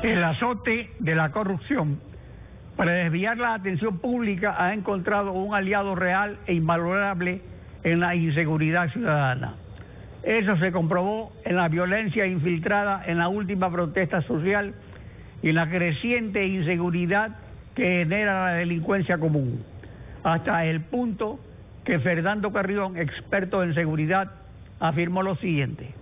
El azote de la corrupción para desviar la atención pública ha encontrado un aliado real e invalorable en la inseguridad ciudadana. Eso se comprobó en la violencia infiltrada en la última protesta social y en la creciente inseguridad que genera la delincuencia común, hasta el punto que Fernando Carrión, experto en seguridad, afirmó lo siguiente.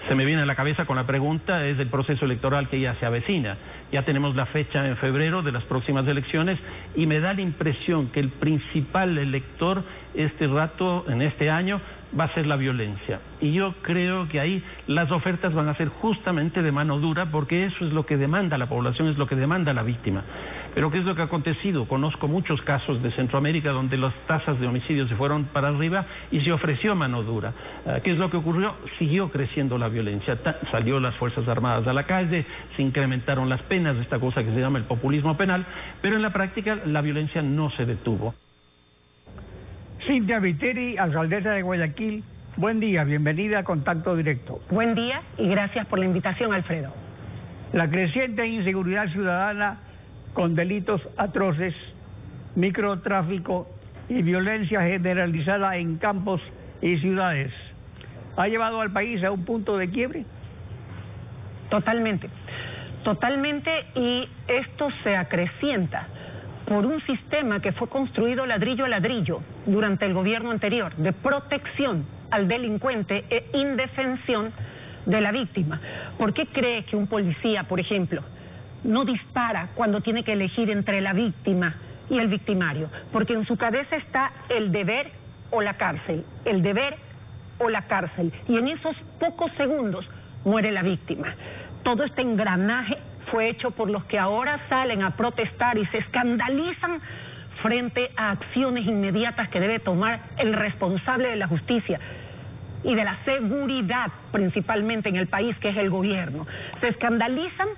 Se me viene a la cabeza con la pregunta es del proceso electoral que ya se avecina. Ya tenemos la fecha en febrero de las próximas elecciones y me da la impresión que el principal elector en este año va a ser la violencia. Y yo creo que ahí las ofertas van a ser justamente de mano dura, porque eso es lo que demanda la población, es lo que demanda la víctima. Pero ¿qué es lo que ha acontecido? Conozco muchos casos de Centroamérica donde las tasas de homicidios se fueron para arriba y se ofreció mano dura. ¿Qué es lo que ocurrió? Siguió creciendo la violencia. Salió las Fuerzas Armadas a la calle, se incrementaron las penas, esta cosa que se llama el populismo penal, pero en la práctica la violencia no se detuvo. Cintia Viteri, alcaldesa de Guayaquil, buen día, bienvenida a Contacto Directo. Buen día y gracias por la invitación, Alfredo. La creciente inseguridad ciudadana con delitos atroces, microtráfico y violencia generalizada en campos y ciudades, ¿ha llevado al país a un punto de quiebre? Totalmente, y esto se acrecienta por un sistema que fue construido ladrillo a ladrillo durante el gobierno anterior, de protección al delincuente e indefensión de la víctima. ¿Por qué cree que un policía, por ejemplo, no dispara cuando tiene que elegir entre la víctima y el victimario? Porque en su cabeza está el deber o la cárcel, el deber o la cárcel, y en esos pocos segundos muere la víctima. Todo este engranaje fue hecho por los que ahora salen a protestar y se escandalizan frente a acciones inmediatas que debe tomar el responsable de la justicia y de la seguridad principalmente en el país, que es el gobierno. Se escandalizan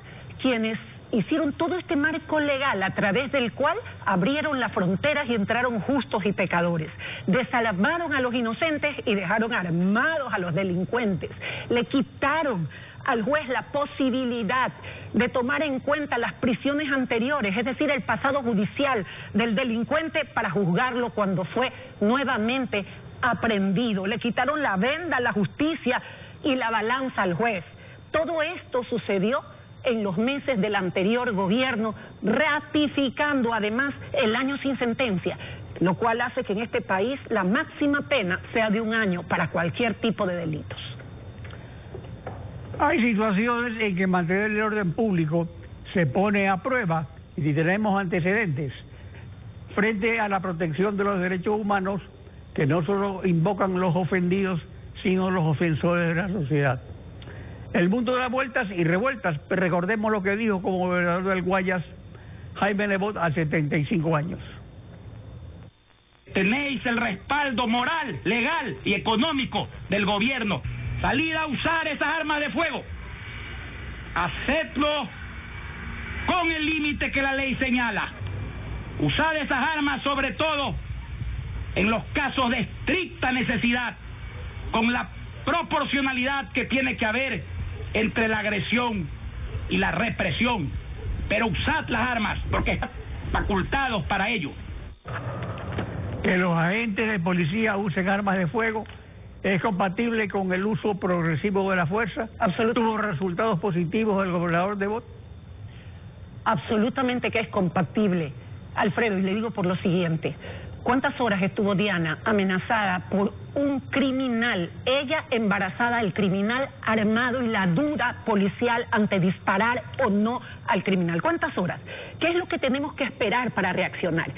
quienes hicieron todo este marco legal a través del cual abrieron las fronteras y entraron justos y pecadores, desalmaron a los inocentes y dejaron armados a los delincuentes, le quitaron al juez la posibilidad de tomar en cuenta las prisiones anteriores, es decir, el pasado judicial del delincuente para juzgarlo cuando fue nuevamente aprehendido. Le quitaron la venda a la justicia y la balanza al juez. Todo esto sucedió en los meses del anterior gobierno, ratificando además el año sin sentencia, lo cual hace que en este país la máxima pena sea de 1 año para cualquier tipo de delitos. Hay situaciones en que mantener el orden público se pone a prueba, y si tenemos antecedentes, frente a la protección de los derechos humanos que no solo invocan los ofendidos, sino los ofensores de la sociedad. El mundo da vueltas y revueltas, pero recordemos lo que dijo como gobernador del Guayas Jaime Nebot a 75 años. Tenéis el respaldo moral, legal y económico del gobierno. Salir a usar esas armas de fuego. Hacedlo con el límite que la ley señala. Usad esas armas sobre todo en los casos de estricta necesidad, con la proporcionalidad que tiene que haber entre la agresión y la represión. Pero usad las armas porque están facultados para ello. Que los agentes de policía usen armas de fuego ¿es compatible con el uso progresivo de la fuerza? ¿Tuvo resultados positivos el gobernador Nebot? Absolutamente que es compatible, Alfredo, y le digo por lo siguiente. ¿Cuántas horas estuvo Diana amenazada por un criminal, ella embarazada, el criminal armado y la duda policial ante disparar o no al criminal? ¿Cuántas horas? ¿Qué es lo que tenemos que esperar para reaccionar?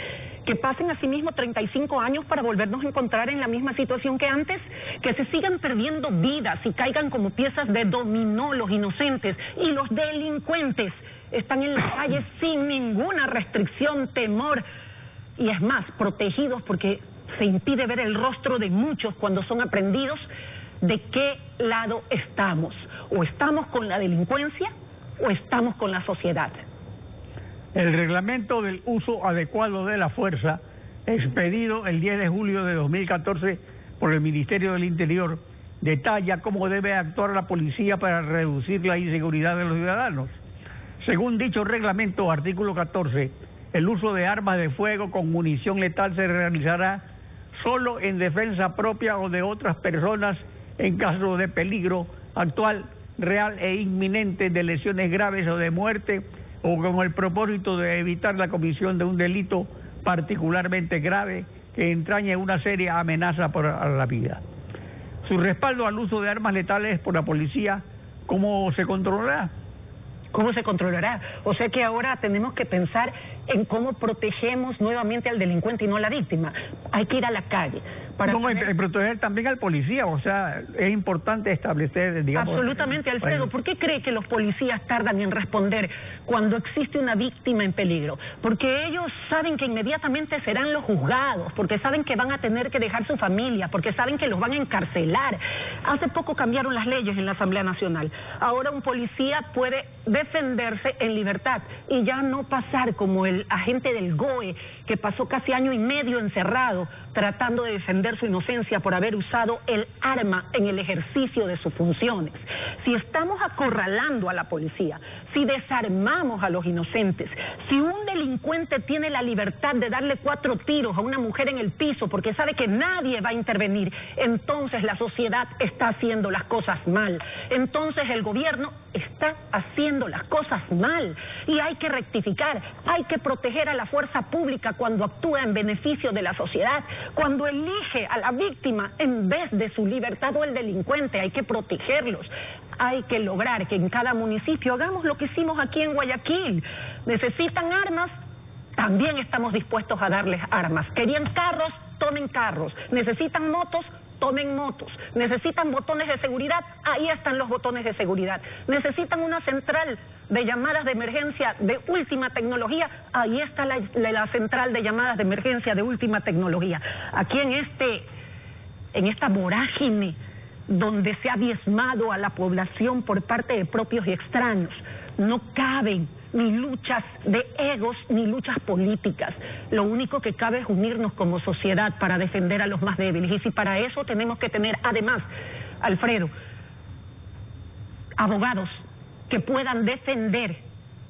¿Que pasen asimismo 35 años para volvernos a encontrar en la misma situación que antes? ¿Que se sigan perdiendo vidas y caigan como piezas de dominó los inocentes y los delincuentes están en las calles sin ninguna restricción, temor? Y es más, protegidos porque se impide ver el rostro de muchos cuando son aprehendidos. ¿De qué lado estamos? ¿O estamos con la delincuencia o estamos con la sociedad? El reglamento del uso adecuado de la fuerza, expedido el 10 de julio de 2014 por el Ministerio del Interior, detalla cómo debe actuar la policía para reducir la inseguridad de los ciudadanos. Según dicho reglamento, artículo 14, el uso de armas de fuego con munición letal se realizará solo en defensa propia o de otras personas en caso de peligro actual, real e inminente de lesiones graves o de muerte, o con el propósito de evitar la comisión de un delito particularmente grave que entrañe una seria amenaza a la vida. Su respaldo al uso de armas letales por la policía, ¿cómo se controlará? ¿Cómo se controlará? O sea que ahora tenemos que pensar en cómo protegemos nuevamente al delincuente y no a la víctima. Hay que ir a la calle. Para proteger también al policía, o sea, es importante establecer, digamos... Absolutamente, Alfredo. ¿Por qué cree que los policías tardan en responder cuando existe una víctima en peligro? Porque ellos saben que inmediatamente serán los juzgados, porque saben que van a tener que dejar su familia, porque saben que los van a encarcelar. Hace poco cambiaron las leyes en la Asamblea Nacional. Ahora un policía puede defenderse en libertad y ya no pasar como el agente del GOE, que pasó casi año y medio encerrado tratando de defender su inocencia por haber usado el arma en el ejercicio de sus funciones. Si estamos acorralando a la policía, si desarmamos a los inocentes, si un delincuente tiene la libertad de darle 4 tiros a una mujer en el piso porque sabe que nadie va a intervenir, entonces la sociedad está haciendo las cosas mal. Entonces el gobierno está haciendo las cosas mal y hay que rectificar, hay que proteger a la fuerza pública cuando actúa en beneficio de la sociedad, cuando elige a la víctima en vez de su libertad o el delincuente, hay que protegerlos. Hay que lograr que en cada municipio hagamos lo que hicimos aquí en Guayaquil. ¿Necesitan armas? También estamos dispuestos a darles armas. ¿Querían carros? Tomen carros. ¿Necesitan motos? Tomen motos. ¿Necesitan botones de seguridad? Ahí están los botones de seguridad. ¿Necesitan una central de llamadas de emergencia de última tecnología? Ahí está la central de llamadas de emergencia de última tecnología. Aquí en esta vorágine donde se ha diezmado a la población por parte de propios y extraños, no caben ni luchas de egos ni luchas políticas. Lo único que cabe es unirnos como sociedad para defender a los más débiles. Y si para eso tenemos que tener, además, Alfredo, abogados que puedan defender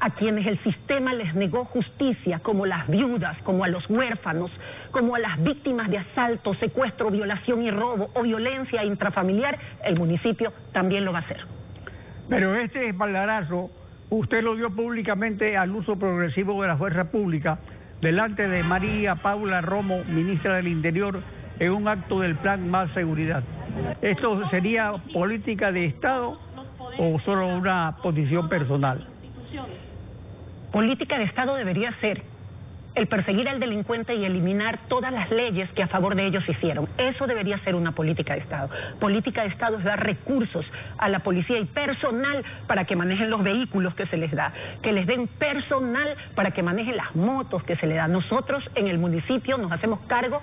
a quienes el sistema les negó justicia, como las viudas, como a los huérfanos, como a las víctimas de asalto, secuestro, violación y robo o violencia intrafamiliar, el municipio también lo va a hacer. Pero este espaldarazo usted lo dio públicamente al uso progresivo de la fuerza pública delante de María Paula Romo, ministra del Interior, en un acto del Plan Más Seguridad. ¿Esto sería política de Estado o solo una posición personal? Política de Estado debería ser el perseguir al delincuente y eliminar todas las leyes que a favor de ellos hicieron. Eso debería ser una política de Estado. Política de Estado es dar recursos a la policía y personal para que manejen los vehículos que se les da, que les den personal para que manejen las motos que se les da. Nosotros en el municipio nos hacemos cargo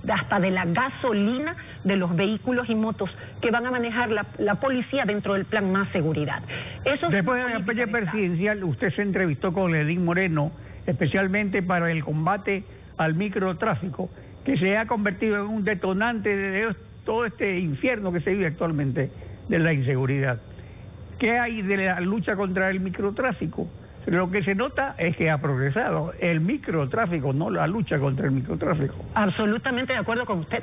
hasta de la gasolina de los vehículos y motos que van a manejar la policía dentro del Plan Más Seguridad. Eso después de la campaña presidencial, usted se entrevistó con Ledín Moreno, especialmente para el combate al microtráfico, que se ha convertido en un detonante de todo este infierno que se vive actualmente de la inseguridad. ¿Qué hay de la lucha contra el microtráfico? Lo que se nota es que ha progresado el microtráfico, no la lucha contra el microtráfico. Absolutamente de acuerdo con usted.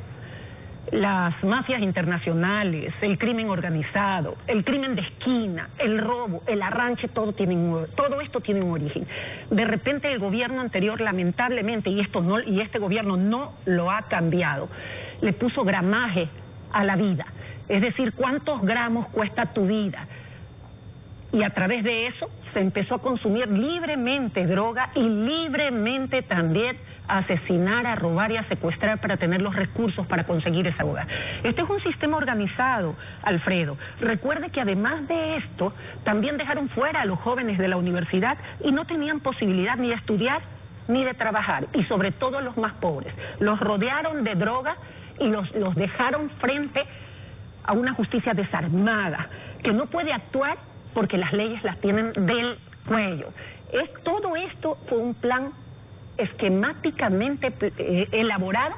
Las mafias internacionales, el crimen organizado, el crimen de esquina, el robo, el arranche, todo esto tiene un origen. De repente el gobierno anterior, lamentablemente, y este gobierno no lo ha cambiado, le puso gramaje a la vida. Es decir, ¿cuántos gramos cuesta tu vida? Y a través de eso se empezó a consumir libremente droga y libremente también a asesinar, a robar y a secuestrar para tener los recursos para conseguir esa droga. Este es un sistema organizado, Alfredo. Recuerde que además de esto, también dejaron fuera a los jóvenes de la universidad y no tenían posibilidad ni de estudiar ni de trabajar, y sobre todo los más pobres. Los rodearon de droga y los dejaron frente a una justicia desarmada, que no puede actuar porque las leyes las tienen del cuello. Todo esto fue un plan esquemáticamente elaborado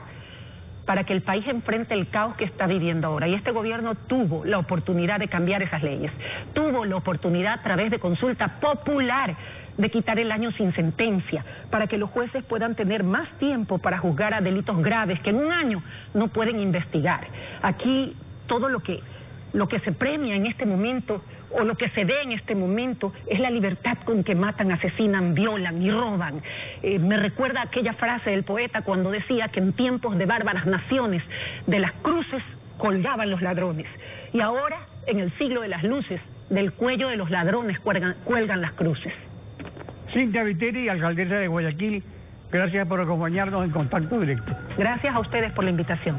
para que el país enfrente el caos que está viviendo ahora. Y este gobierno tuvo la oportunidad de cambiar esas leyes, tuvo la oportunidad a través de consulta popular de quitar el año sin sentencia, para que los jueces puedan tener más tiempo para juzgar a delitos graves que en un año no pueden investigar. Aquí todo lo que se premia en este momento o lo que se ve en este momento es la libertad con que matan, asesinan, violan y roban. Me recuerda aquella frase del poeta cuando decía que en tiempos de bárbaras naciones de las cruces colgaban los ladrones, y ahora en el siglo de las luces del cuello de los ladrones cuelgan las cruces. Cintia Viteri, alcaldesa de Guayaquil, gracias por acompañarnos en Contacto Directo. Gracias a ustedes por la invitación.